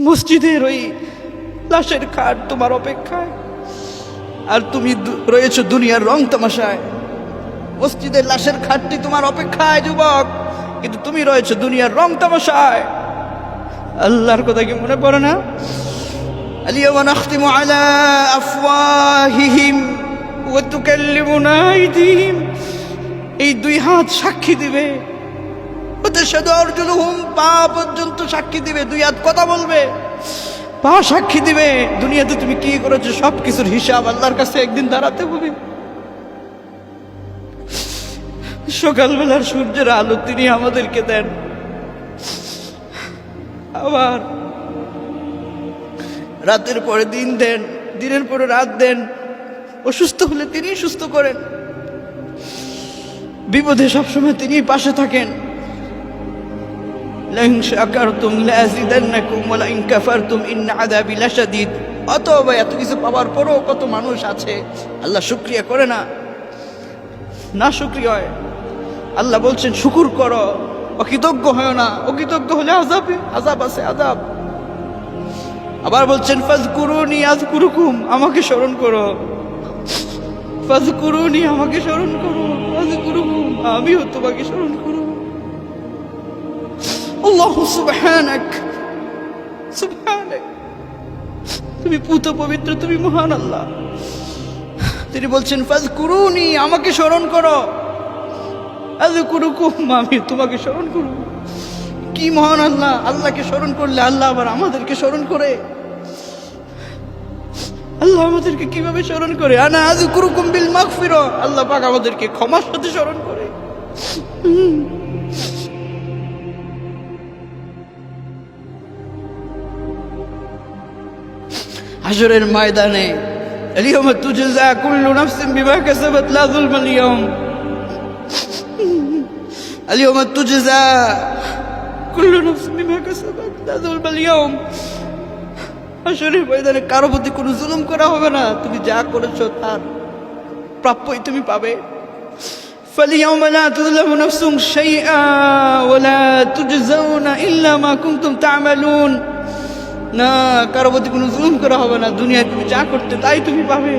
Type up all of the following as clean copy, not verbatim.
মসজিদের ওই লাশের খাট তোমার অপেক্ষায়, আর তুমি রয়েছো দুনিয়ার রং তামাশায়। মসজিদের লাশের খাটটি তোমার অপেক্ষায় যুবক, কিন্তু তুমি রয়েছো দুনিয়ার রং তামাশায়। আল্লাহর কথা কি মনে পড়ে না? আলিয়াওমা নাখতিমু আলা আফওয়াহিহিম ওয়া তুকাল্লিমুনা আইদিহিম। এই দুই হাত সাক্ষী দিবে, ওয়াতাশহাদু আরজুলুহুম, পা পর্যন্ত সাক্ষী দিবে। দুই হাত কথা বলবে, পা সাক্ষী দিবে। দুনিয়াতে তুমি কি করেছো সব কিছুর হিসাব আল্লাহর কাছে একদিন দাঁড়াতে হবে। সকালবেলার সূর্যের আলো তিনি আমাদেরকে দেন, আবার রাতের পরে দিন দেন, দিনের পরে রাত দেন। অসুস্থ হলে তিনি সুস্থ করেন, বিপদে সবসময় তিনি পাশে থাকেন। লাইন শাকারতুম লাযিদান্নাকুম ওয়া লাইন কাফারতুম ইন্না আযাবি লাশাদীদ। অতএব এত কিছু পাওয়ার পরও কত মানুষ আছে আল্লাহ শুকরিয়া করে না, না শুকরিয়া হয়। আল্লাহ বলছেন শুকুর করো, অকৃতজ্ঞ হয় না। অকৃতজ্ঞ হলে আযাব আছে, আযাব। আবার বলছেন ফাযকুরুনি আযকুরুকুম, আমাকে স্মরণ করো। ফাযকুরুনি, আমাকে স্মরণ করো। আযকুরুকুম, আমিও তোমাকে স্মরণ করব। আল্লাহ সুবহানাক, সুবহানাক, তুমি পুত পবিত্র, তুমি মহান আল্লাহ। তিনি বলছেন ফাযকুরুনি, আমাকে স্মরণ করো। আযকুরুকুম, আমি তোমাকে স্মরণ করব। কি মহান আল্লাহ! আল্লাহকে স্মরণ করলে আল্লাহ আবার আমাদেরকে স্মরণ করে। আল্লাহ আমাদেরকে কিভাবে স্মরণ করে? আনা আযকুরুকুম বিল মাগফিরা, আল্লাহ পাক আমাদেরকে ক্ষমার সাথে স্মরণ করে। হাশরের ময়দানে আলিয়াওমা তুজজা কুল্লু নাফসিন বিমা কাসাবাত লা যুলমাল ইয়াওম। আলিয়াওমা তুজজা কুল্লু নাফসিন বিমা কাসাবাত লা যুলমাল ইয়াওম। হাশরের ময়দানে কারো প্রতি কোনো জুলুম করা হবে না। তুমি যা করেছো তার প্রাপ্যই তুমি পাবে। فاليوم لا تظلم نفس شيئا ولا تجزون إلا ما كنتم تعملون। না, কারো প্রতি কোনো জুলুম করা হবে না। দুনিয়ায় তুমি যা করতে তাই তুমি পাবে।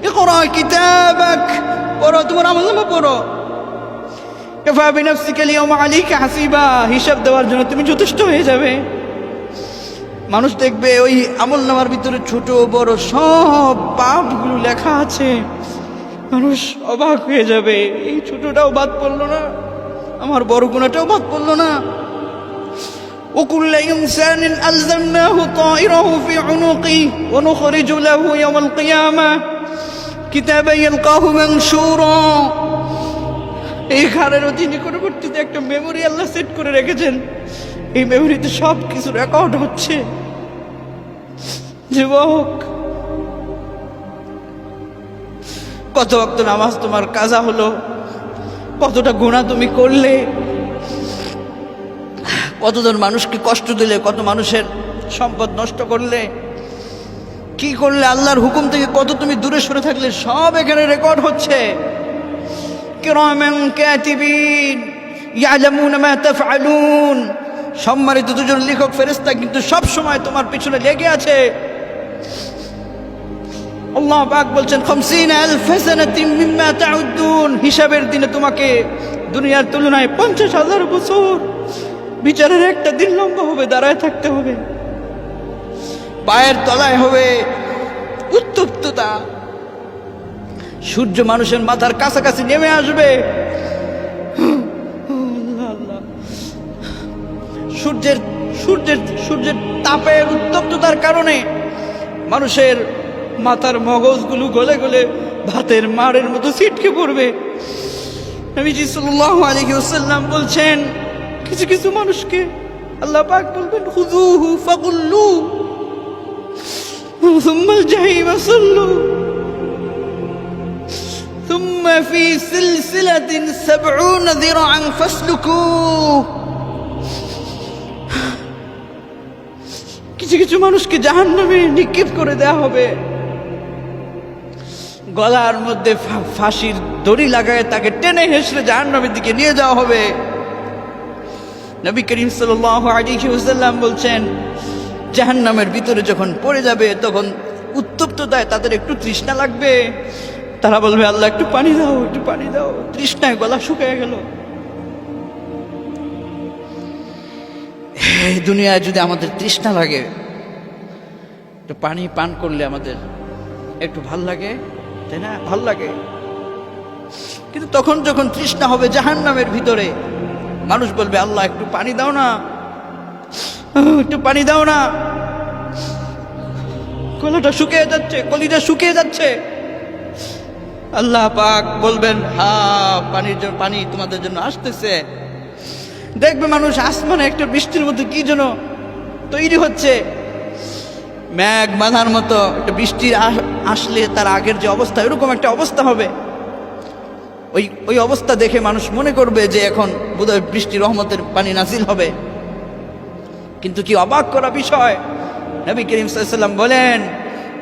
ইকরা কিতাবাক, পড়ো, তোমার আমলনামা পড়ো। কাফা বিনাফসিকা আল-ইয়াওমা আলাইকা হাসিবা, হিসাব দেওয়ার জন্য তুমি যথেষ্ট হয়ে যাবে। মানুষ দেখবে ওই আমলনামার ভিতরে ছোট বড় সব পাপগুলো লেখা আছে। মানুষ অবাক হয়ে যাবে, এই ছোটটাও বাদ পড়লো না, আমার বড় গুনাহটাও বাদ পড়লো না। وكل إنسان ألزمناه طائره في عنقه ونخرج له يوم القيامة كتابا يلقاه منشورا। এই ঘরের অতি নিকটবর্তীতে একটা মেমোরি আল্লাহ সেট করে রেখেছেন। এই মেমোরিতে সব কিছু রেকর্ড হচ্ছে। যুবক, কত ওয়াক্ত নামাজ তোমার কাজা হলো, কতটা গুনাহ তুমি করলে, কতজন মানুষকে কষ্ট দিলে, কত মানুষের সম্পদ নষ্ট করলে, কি করলে, আল্লাহর হুকুম থেকে কত তুমি দূরে সরে থাকলে, সব এখানে রেকর্ড হচ্ছে। কিরামান কাতিবিন ইয়ালামুনা মা তাফআলুন, সম্মানিত দুজন লেখক ফেরেশতা কিন্তু সব সময় তোমার পিছনে লেগে আছে। আল্লাহ পাক বলছেন 50000 সানাতিন মিম্মা তাউদ্দুন, হিসাবের দিনে তোমাকে দুনিয়ার তুলনায় 50,000 বছর বিচারের একটা দিন লম্বা হবে, দাঁড়ায় থাকতে হবে। পায়ের তলায় হবে উত্তপ্ততা, সূর্য মানুষের মাথার কাছাকাছি নেমে আসবে। সূর্যের তাপের উত্তপ্ততার কারণে মানুষের মাথার মগজগুলো গলে গলে ভাতের মাড়ের মতো ছিটকে পড়বে। নবীজি সাল্লাল্লাহু আলাইহি ওয়াসাল্লাম বলছেন, কিছু কিছু মানুষকে আল্লাহ পাক বলবেন খুযুহু ফাগুল্লু সুম্মা আল-জাহিমা সাল্লু সুম্মা ফি সিলসিলাতিন 70 যিরাআন ফাসলুকুহ। কিছু কিছু মানুষকে জাহান্নামে নিক্ষেপ করে দেওয়া হবে, গলার মধ্যে ফাঁসির দড়ি লাগায় তাকে টেনে হেঁচড়ে জাহান্নামের দিকে নিয়ে যাওয়া হবে। নবী করিম সাল্লাল্লাহু আলাইহি ওয়াসাল্লাম বলছেন জাহান্নামের ভিতরে যখন পড়ে যাবে তখন উত্তপ্ততায় তাদের একটু তৃষ্ণা লাগবে, তারা বলবে আল্লাহ একটু পানি দাও, একটু পানি দাও। তৃষ্ণায় গলা শুকিয়ে গেল। এই দুনিয়ায় যদি আমাদের তৃষ্ণা লাগে, একটু পানি পান করলে আমাদের একটু ভাল লাগে, তাই না? ভাল লাগে। কিন্তু তখন যখন তৃষ্ণা হবে জাহান্নামের ভিতরে, মানুষ বলবে আল্লাহ একটু পানি দাও না, একটু পানি দাও না। গলাটা শুকিয়ে যাচ্ছে, কলিজা শুকিয়ে যাচ্ছে। আল্লাহ পাক বলবেন হ্যাঁ পানি তোমাদের জন্য আসতেছে। দেখবে মানুষ আসমানে একটা বৃষ্টির মধ্যে কি যেন তৈরি হচ্ছে, মেঘ বাঁধার মতো একটা বৃষ্টি আসলে তার আগের যে অবস্থা, এরকম একটা অবস্থা হবে। ওই অবস্থা দেখে মানুষ মনে করবে যে এখন বোধহয় বৃষ্টি রহমতের পানি নাজিল হবে। কিন্তু কি অবাক করা বিষয়, নবী করিম সাল্লাল্লাহু আলাইহি ওয়াসাল্লাম বলেন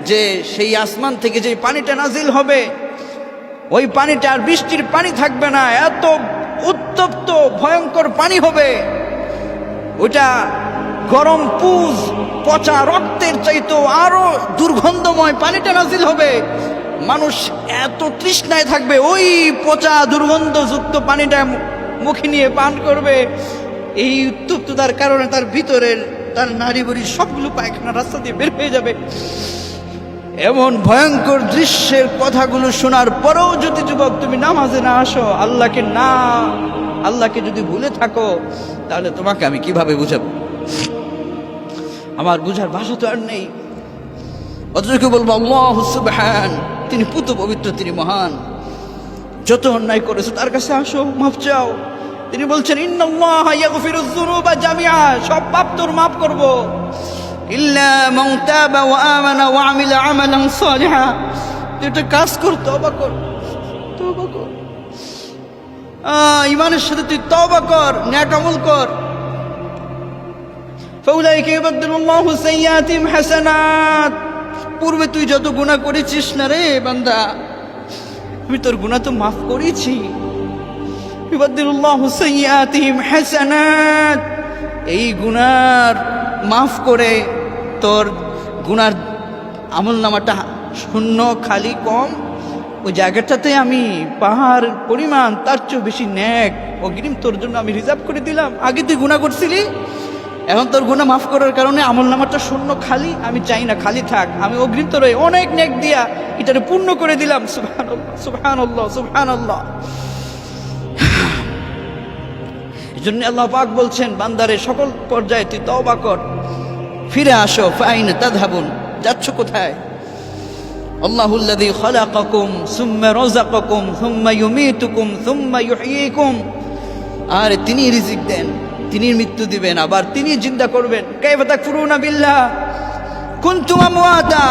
যে সেই আসমান থেকে যে পানিটা নাজিল হবে, ওই পানিটা আর বৃষ্টির পানি থাকবে না, এত উত্তপ্ত ভয়ঙ্কর পানি হবে। ওইটা গরম পুজ পচা রক্তের চাইতো আরো দুর্গন্ধময় পানিটা নাজিল হবে। মানুষ এত তৃষ্ণায় থাকবে, ওই পচা দুর্গন্ধযুক্ত পানিটা মুখে নিয়ে পান করবে। এই উত্তপ্ততার কারণে তার ভিতরের তার নারী বুড়ি সবগুলো পায়খানা রাস্তা দিয়ে বের হয়ে যাবে। এমন ভয়ঙ্কর দৃশ্যের কথাগুলো শোনার পরেও যদি যুবক তুমি নামাজে না আসো, আল্লাহকে যদি ভুলে থাকো, তাহলে তোমাকে আমি কিভাবে বুঝাবো? আমার বুঝার ভাষা তো আর নেই। অতটুকু বলবো আল্লাহু সুবহান, তিনি পুত পবিত্র, তিনি মহান। যত অন্যায় করেছো তার কাছে আসো, মাফ চাও। তিনি বলছেন ইন্নাল্লাহা ইয়াগফিরুয যুনুবা জামিআ, সব পাপ তোর মাফ করব, ইল্লা মান তাবা ওয়া আমানা ওয়া আমিলা আমালান সালিহা। তুই একটা কাজ কর, তওবা কর, তওবা কর, ঈমানের সাথে তুই তওবা কর, নেক আমল কর। ফাউলাইকা ইউবাদদিলুল্লাহু সাইয়্যাতিহিম হাসানাত। পূর্বে তুই যত গুনাহ করেছিস না রে বান্দা, আমি তোর গুনাহ তো মাফ করেছি। ইউবাদদিলুল্লাহু সাইয়্যাতিহিম হাসানাত, এই গুনার মাফ করে তোর গুনার আমলনামাটা শূন্য খালি কম, ওই জায়গাটাতে আমি পাহাড় পরিমাণ তার চেয়ে বেশি নেক অগ্রিম তোর জন্য আমি রিজার্ভ করে দিলাম। আগে তুই গুনাহ করছিলি, এখন তোর গুনাহ মাফ করার কারণে আমলনামাটা শূন্য খালি, আমি চাই না খালি থাক, আমি অগ্রিম তোর অনেক নেক দিয়া এটারে পূর্ণ করে দিলাম। সুবহানাল্লাহ, সুবহানাল্লাহ, সুবহানাল্লাহ। এজন্য আল্লাহ পাক বলছেন বান্দারে সকল পর্যায়ে তুই তওবা কর, ফিরে আসো। ফাইনা তাযহাবুন, যাচ্ছ কোথায়? আল্লাহুল্লাযী খালাকাকুম সুম্মা রাযাকাকুম সুম্মা ইউমীতুকুম সুম্মা ইউহয়ীকুম। আর তিনি রিজিক দেন, তিনি মৃত্যু দিবেন, আবার তিনি জিন্দা করবেন। কাইফা তাকফুরুনা বিল্লাহ কুনতুম আমওয়াতা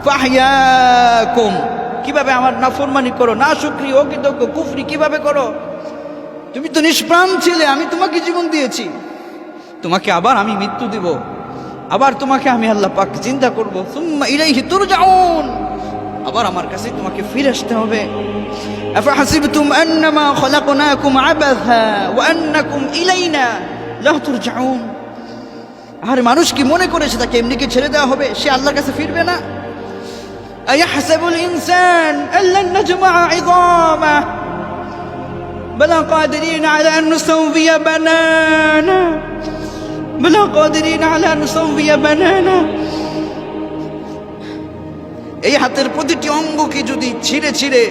ফাহইয়াকুম। কিভাবে আমার নাফরমানি করো, নাশুকরি, অকৃতজ্ঞ, কুফরি কিভাবে করো? তুমি তো নিষ্প্রাণ ছিলে, আমি তোমাকে জীবন দিয়েছি, তোমাকে আবার আমি মৃত্যু দিব, আবার তোমাকে আমি আল্লাহ পাক জিন্দা করব। সুম্মা ইলাইহি তুরজাউন, আবার আমার কাছে তোমাকে ফিরে আসতে হবে। আফাহাসিবতুম আন্নামা খালাকনাকুম আবাসা ওয়া আন্নাকুম ইলাইনা লা তুরজাউন। আর মানুষ কি মনে করেছে তাকে এমনি কি ছেড়ে দেওয়া হবে, সে আল্লাহর কাছে ফিরবে না? আয়াহসাবুল ইনসান আল্লান নাজমা ইযামা بلا قادرين على أن نسوي بنانا بلا قادرين على أن نسوي بنانا। এই হাতের প্রতিটি অঙ্গকে যদি ছিঁড়ে ছিঁড়ে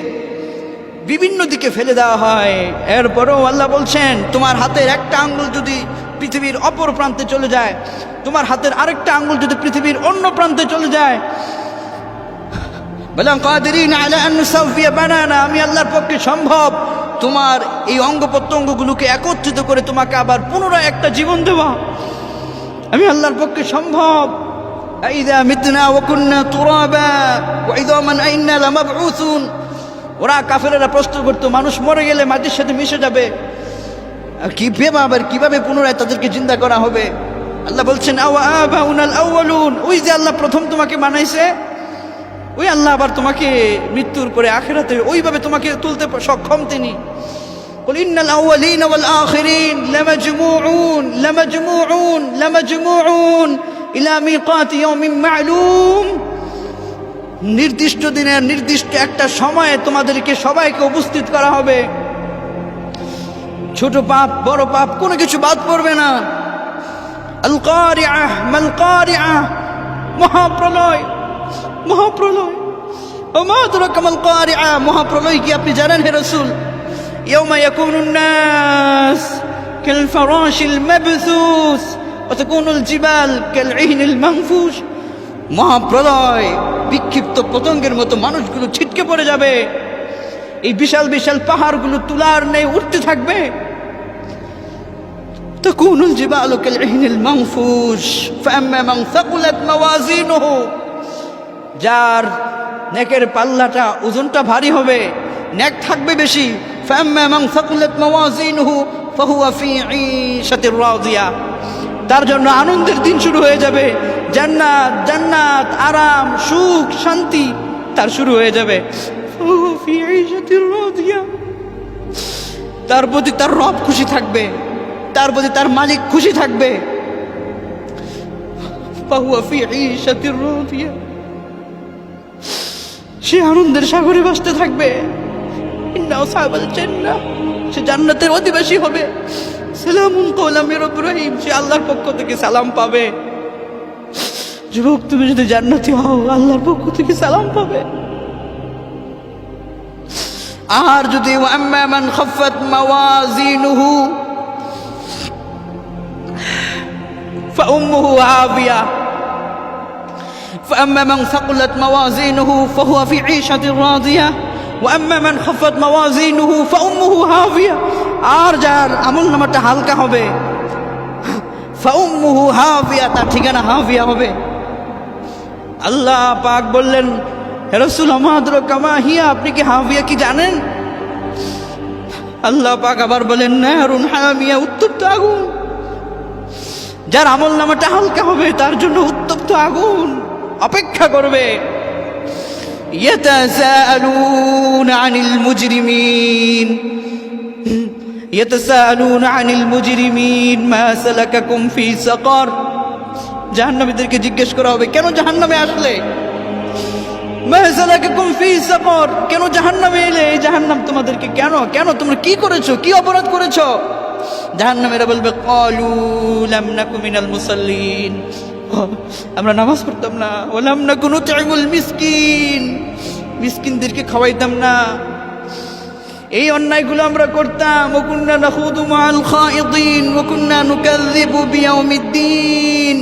বিভিন্ন দিকে ফেলে দেওয়া হয়, এরপরও আল্লাহ বলছেন তোমার হাতের একটা আঙ্গুল যদি পৃথিবীর অপর প্রান্তে চলে যায়, তোমার হাতের আরেকটা আঙ্গুল যদি পৃথিবীর অন্য প্রান্তে চলে যায়, বলা কাদিরিন আলা আন নুসাউফিয়া বানানা, আমি আল্লাহর পক্ষে সম্ভব তোমার এই অঙ্গ প্রত্যঙ্গগুলোকে একত্রিত করে তোমাকে আবার পুনরায় একটা জীবন দেওয়া। আমি আল্লাহর পক্ষে সম্ভব। আইযা মিতনা ওয়া কুননা তুরাবা ওয়া ইযামান আইন্না লামাবউসুন। ওরা কাফেরেরা প্রশ্ন করতো মানুষ মরে গেলে মাটির সাথে মিশে যাবে, কিভাবে পুনরায় তাদেরকে জিন্দা করা হবে? আল্লাহ বলছেন আওয়া আবাউনাল আউয়ালুন, ওই যে আল্লাহ প্রথম তোমাকে বানাইছে, ওই আল্লাহ আবার তোমাকে মৃত্যুর পরে আখিরাতে ওইভাবে তোমাকে তুলতে সক্ষম তিনি। কুল ইন্নাল আউয়ালিনা ওয়াল আখিরিন লামাজমুউন ইলা মিকাতি ইয়াউমিন মা'লুম, নির্দিষ্ট দিনের নির্দিষ্ট একটা সময়ে তোমাদেরকে সবাইকে উপস্থিত করা হবে। ছোট পাপ বড় পাপ কোনো কিছু বাদ পড়বে না। আল কারিআহ মাল কারিআহ, মহাপ্রলয়, মহাপ্রলয়। ওমা আদরাকা মাল কারিআহ, মহাপ্রলয় কি আপনি জানেন হে রাসূল? ইয়াউমা ইয়াকুনুন নাস কাল ফারাশিল মাবসুস ওয়া তাকুনুল জিবাল কাল ইহনিল মানফুশ। মহাপ্রলয়, বিক্ষিপ্ত পতঙ্গের মতো মানুষগুলো ছিটকে পড়ে যাবে। এই বিশাল বিশাল পাহাড়গুলো তুলার নেই উঠতে থাকবে। তাকুনুল জিবালু কাল ইহনিল মানফুশ ফাআম্মা মান সাকুলাত মাওয়াজিনুহু, যার নেকের পাল্লাটা ওজনটা ভারী হবে, নেক থাকবে বেশি। ফাআম্মা মান সাকুলাত মাওয়াজিনুহু ফাহুয়া ফি ঈশাতির রাদিয়া, তার জন্য আনন্দের দিন শুরু হয়ে যাবে। জান্নাত, জান্নাত, আরাম, সুখ, শান্তি তার শুরু হয়ে যাবে। ফাহুয়া ফি ঈশাতির রাদিয়া, তার প্রতি তার রব খুশি থাকবে, তার প্রতি তার মালিক খুশি থাকবে। ফাহুয়া ফি ঈশাতির রাদিয়া, সে আনন্দের সাগরে ভাসতে থাকবে। ইন্না আসহাবাল জান্নাহ, সে জান্নাতের অধিবাসী হবে। সালামুন কওলাম মির রাব্বির রহিম, সে আল্লাহর পক্ষ থেকে সালাম পাবে। যুবক, তুমি যদি জান্নাতি হও আল্লাহর পক্ষ থেকে সালাম পাবে। আর যদি ওয়া আম্মা মান খাফফাত মাওয়াজিনুহু ফাউম্মুহু হাবিয়া فأما من ثقلت موازينه فهو في عيشة راضية وأما من خفت موازينه فأمه هاوية, আর যার আমল নামাটা হালকা হবে فأمه هاوية, তার ঠিকানা হাবিয়া হবে। আল্লাহ পাক বললেন, হে রাসূল মা আদরাকা মা হিয়া, আপনি কি হাবিয়া কি জানেন? আল্লাহ পাক আবার বলেন, নারুন হামিয়া, উত্তপ্ত আগুন। যার আমল নামাটা হালকা হবে তার জন্য উত্তপ্ত আগুন অপেক্ষা করবে। ইয়াতাসাআলুনা আনিল মুজরিমিন, ইয়াতাসাআলুনা আনিল মুজরিমিন মা সালাকাকুম ফি সাকার, জাহান্নামীদেরকে জিজ্ঞেস করা হবে, কেন জাহান্নামে আসলে? মা সালাকাকুম ফি সাকার, কেন জাহান্নামে এলে? এই জাহান্নাম তোমাদেরকে কেন, কেন তোমরা কি করেছো, কি অপরাধ করেছো? জাহান্নামীরা বলবে, ক্বালু লাম নাকু মিনাল মুসাল্লিন, আমরা নামাজ পড়তাম না। ওয়ালাম নাকু নুতইমুল মিসকিন, মিসকিনদেরকে খাওয়াইতাম না। এই অন্যায়গুলো আমরা করতাম। ওয়া কুননা নাখুদু মাআল খায়িদিন ওয়া কুননা নুকাযযিবু বিয়াউমিদ্দিন,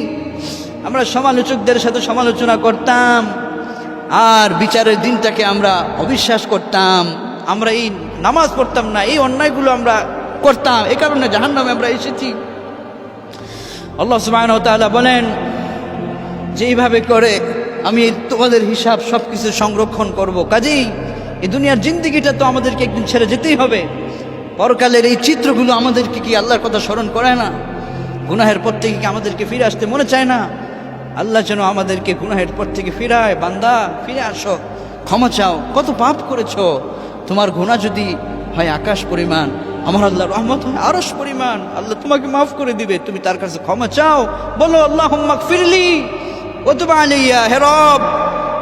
আমরা সমালোচকদের সাথে সমালোচনা করতাম আর বিচারের দিনটাকে আমরা অবিশ্বাস করতাম। আমরা এই নামাজ পড়তাম না, এই অন্যায়গুলো আমরা করতাম, এই কারণে জাহান্নামে আমরা এসেছি। আল্লাহ সুবহানাহু ওয়া তাআলা বলেন যে এইভাবে করে আমি তোমাদের হিসাব সবকিছু সংরক্ষণ করব। কাজেই এই দুনিয়ার জিন্দেগিটা তো আমাদেরকে একদিন ছেড়ে যেতেই হবে। পরকালের এই চিত্রগুলো আমাদেরকে কি আল্লাহর কথা স্মরণ করায় না? গুনাহের পর থেকে কি আমাদেরকে ফিরে আসতে মনে চায় না? আল্লাহ যেন আমাদেরকে গুনাহের পর থেকে ফিরায়। বান্দা ফিরে আসো, ক্ষমা চাও, কত পাপ করেছো। তোমার গুনাহ যদি হয় আকাশ পরিমাণ, আমার আল্লাহর রহমত হয় আরশ পরিমাণ। আল্লাহ তোমাকে মাফ করে দিবে। তুমি তার কাছে ক্ষমা চাও, বলো আল্লাহুম্মা গফিরলি ওয়া তুব আলাইয়া, হে রব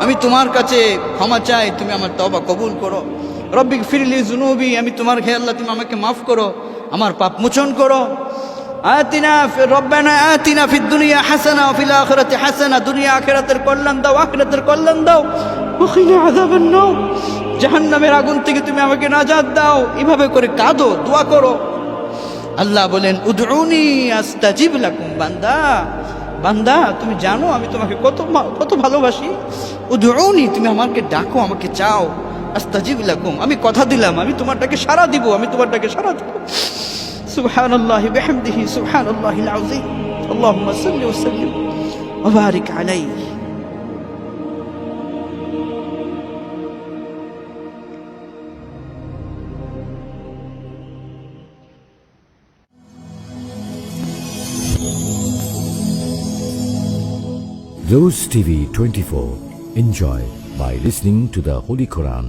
আমি তোমার কাছে ক্ষমা চাই, তুমি আমার তওবা কবুল করো। রব্বি গফিরলি যুনুবি, আমি তোমার, হে আল্লাহ তুমি আমাকে মাফ করো, আমার পাপ মোচন করো। আতিনা রব্বানা আতিনা ফিদ দুনিয়া হাসানা ওয়া ফিল আখিরাতি হাসানা, দুনিয়া আখিরাতের কল্যাণ দাও, আখিরাতের কল্যাণ দাও। ওয়া কিনা আযাবান নার, জাহান্নামের আগুন থেকে তুমি আমাকে নাজাত দাও। এভাবে করে কাঁদো, দোয়া করো। আল্লাহ বলেন, উদউনি আস্তাজিব লাকুম, বান্দা বান্দা তুমি জানো আমি তোমাকে কত কত ভালোবাসি। উদউনি, তুমি আমাকে ডাকো, আমাকে চাও। আস্তাজিব লাকুম, আমি কথা দিলাম আমি তোমার ডাকে সাড়া দিব, আমি তোমার ডাকে সাড়া দিব। সুবহানাল্লাহি বিহামদিহি সুবহানাল্লাহিল আযীম। আল্লাহুম্মা সাল্লি ওয়া সাল্লিম ওয়া বারিক আলাইহি। Rose TV 24. Enjoy by listening to the Holy Quran.